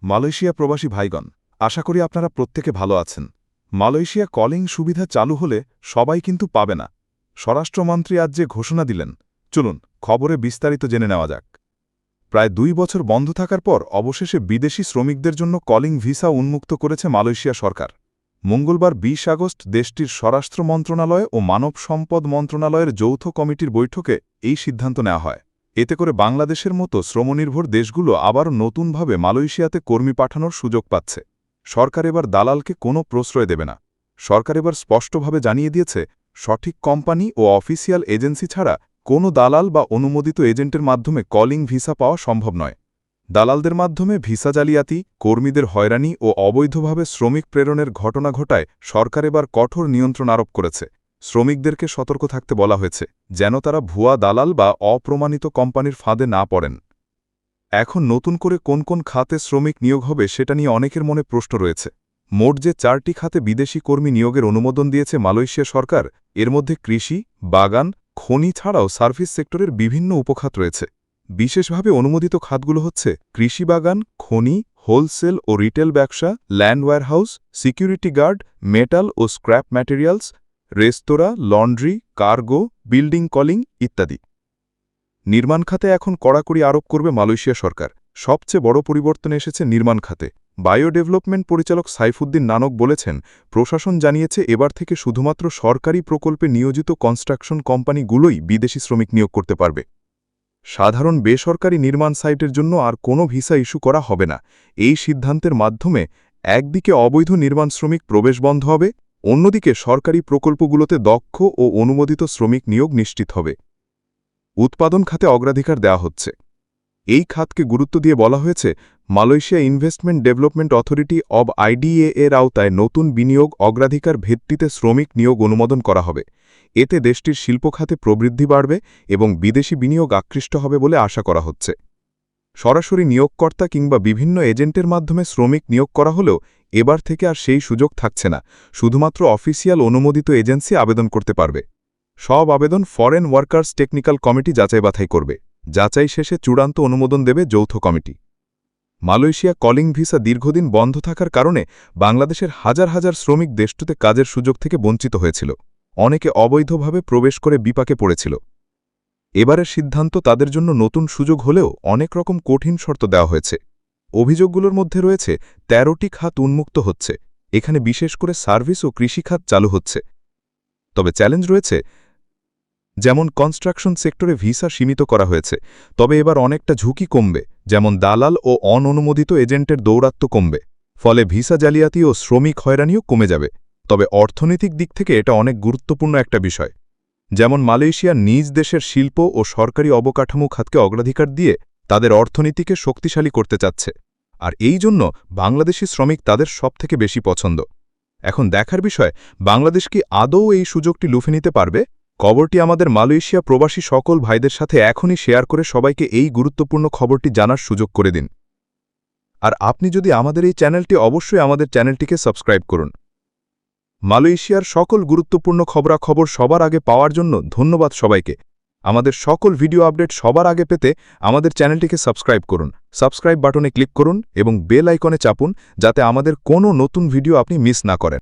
Malaysia প্রবাসী ভাইগণ, আশা করি আপনারা প্রত্যেকে ভালো আছেন। মালয়েশিয়া কলিং সুবিধা চালু হলে সবাই কিন্তু পাবে না। স্বরাষ্ট্রমন্ত্রী আজ যে ঘোষণা দিলেন, চলুন খবরে বিস্তারিত জেনে নেওয়া যাক। প্রায় 2 বছর বন্ধ থাকার পর অবশেষে বিদেশি শ্রমিকদের জন্য কলিং ভিসা উন্মুক্ত করেছে মালয়েশিয়া সরকার। মঙ্গলবার 20 আগস্ট দেশটির স্বরাষ্ট্র মন্ত্রণালয় ও মানব সম্পদ মন্ত্রণালয়ের যৌথ কমিটির বৈঠকে এই সিদ্ধান্ত নেওয়া হয়। এতে করে বাংলাদেশের মতো শ্রমনির্ভর দেশগুলো আবারও নতুনভাবে মালয়েশিয়াতে কর্মী পাঠানোর সুযোগ পাচ্ছে। সরকার এবার দালালকে কোনো প্রশ্রয় দেবে না। সরকার এবার স্পষ্টভাবে জানিয়ে দিয়েছে, সঠিক কোম্পানি ও অফিসিয়াল এজেন্সি ছাড়া কোনো দালাল বা অনুমোদিত এজেন্টের মাধ্যমে কলিং ভিসা পাওয়া সম্ভব নয়। দালালদের মাধ্যমে ভিসা জালিয়াতি, কর্মীদের হয়রানি ও অবৈধভাবে শ্রমিক প্রেরণের ঘটনা ঘটায় সরকার এবার কঠোর নিয়ন্ত্রণ আরোপ করেছে। শ্রমিকদেরকে সতর্ক থাকতে বলা হয়েছে, যেন তারা ভুয়া দালাল বা অপ্রমাণিত কোম্পানির ফাঁদে না পড়েন। এখন নতুন করে কোন কোন খাতে শ্রমিক নিয়োগ হবে সেটা নিয়ে অনেকের মনে প্রশ্ন রয়েছে। মোট যে 4টি খাতে বিদেশি কর্মী নিয়োগের অনুমোদন দিয়েছে মালয়েশিয়া সরকার, এর মধ্যে কৃষি, বাগান, খনি ছাড়াও সার্ভিস সেক্টরের বিভিন্ন উপখাত রয়েছে। বিশেষভাবে অনুমোদিত খাতগুলো হচ্ছে কৃষি, বাগান, খনি, হোলসেল ও রিটেল ব্যবসা, land warehouse, security guard, metal ও স্ক্র্যাপ ম্যাটেরিয়ালস, রেস্তোরাঁ, লন্ড্রি, কার্গো, বিল্ডিং কলিং ইত্যাদি। নির্মাণ খাতে এখন কড়াকড়ি আরোপ করবে মালয়েশিয়া সরকার। সবচেয়ে বড় পরিবর্তন এসেছে নির্মাণ খাতে। বায়ো ডেভেলপমেন্ট পরিচালক সাইফুদ্দিন নানক বলেছেন, প্রশাসন জানিয়েছে এবার থেকে শুধুমাত্র সরকারি প্রকল্পে নিয়োজিত কনস্ট্রাকশন কোম্পানিগুলোই বিদেশি শ্রমিক নিয়োগ করতে পারবে। সাধারণ বেসরকারি নির্মাণ সাইটের জন্য আর কোনো ভিসা ইস্যু করা হবে না। এই সিদ্ধান্তের মাধ্যমে একদিকে অবৈধ নির্মাণ শ্রমিক প্রবেশ বন্ধ হবে, অন্যদিকে সরকারি প্রকল্পগুলোতে দক্ষ ও অনুমোদিত শ্রমিক নিয়োগ নিশ্চিত হবে। উৎপাদন খাতে অগ্রাধিকার দেওয়া হচ্ছে। এই খাতকে গুরুত্ব দিয়ে বলা হয়েছে, Malaysia investment development authority of IDA এর আওতায় নতুন বিনিয়োগ অগ্রাধিকার ভিত্তিতে শ্রমিক নিয়োগ অনুমোদন করা হবে। এতে দেশটির শিল্প খাতে প্রবৃদ্ধি বাড়বে এবং বিদেশি বিনিয়োগ আকৃষ্ট হবে বলে আশা করা হচ্ছে। সরাসরি নিয়োগকর্তা কিংবা বিভিন্ন এজেন্টের মাধ্যমে শ্রমিক নিয়োগ করা হলেও এবার থেকে আর সেই সুযোগ থাকছে না। শুধুমাত্র অফিসিয়াল অনুমোদিত এজেন্সি আবেদন করতে পারবে। সব আবেদন ফরেন ওয়ার্কার্স টেকনিক্যাল কমিটি যাচাই বাছাই করবে। যাচাই শেষে চূড়ান্ত অনুমোদন দেবে যৌথ কমিটি। মালয়েশিয়া কলিং ভিসা দীর্ঘদিন বন্ধ থাকার কারণে বাংলাদেশের হাজার হাজার শ্রমিক দেশটিতে কাজের সুযোগ থেকে বঞ্চিত হয়েছিল। অনেকে অবৈধভাবে প্রবেশ করে বিপাকে পড়েছিল। এবারের সিদ্ধান্ত তাদের জন্য নতুন সুযোগ হলেও অনেক রকম কঠিন শর্ত দেওয়া হয়েছে। অভিযোগগুলোর মধ্যে রয়েছে 13টি খাত উন্মুক্ত হচ্ছে। এখানে বিশেষ করে সার্ভিস ও কৃষিখাত চালু হচ্ছে। তবে চ্যালেঞ্জ রয়েছে, যেমন কনস্ট্রাকশন সেক্টরে ভিসা সীমিত করা হয়েছে। তবে এবার অনেকটা ঝুঁকি কমবে, যেমন দালাল ও অননুমোদিত এজেন্টের দৌরাত্ম্য কমবে। ফলে ভিসা জালিয়াতি ও শ্রমিক হয়রানিও কমে যাবে। তবে অর্থনৈতিক দিক থেকে এটা অনেক গুরুত্বপূর্ণ একটা বিষয়। যেমন মালয়েশিয়া নিজ দেশের শিল্প ও সরকারি অবকাঠামো খাতকে অগ্রাধিকার দিয়ে তাদের অর্থনীতিকে শক্তিশালী করতে চাচ্ছে। আর এই জন্য বাংলাদেশি শ্রমিক তাদের সবথেকে বেশি পছন্দ। এখন দেখার বিষয়, বাংলাদেশ কি আদৌ এই সুযোগটি লুফে নিতে পারবে? খবরটি আমাদের মালয়েশিয়া প্রবাসী সকল ভাইদের সাথে এখনই শেয়ার করে সবাইকে এই গুরুত্বপূর্ণ খবরটি জানার সুযোগ করে দিন। আর আপনি যদি আমাদের এই চ্যানেলটি অবশ্যই আমাদের চ্যানেলটিকে সাবস্ক্রাইব করুন। মালয়েশিয়ার সকল গুরুত্বপূর্ণ খবরাখবর সবার আগে পাওয়ার জন্য ধন্যবাদ সবাইকে। আমাদের সকল ভিডিও আপডেট সবার আগে পেতে আমাদের চ্যানেলটিকে সাবস্ক্রাইব করুন। সাবস্ক্রাইব বাটনে ক্লিক করুন এবং বেল আইকনে চাপুন, যাতে আমাদের কোনো নতুন ভিডিও আপনি মিস না করেন।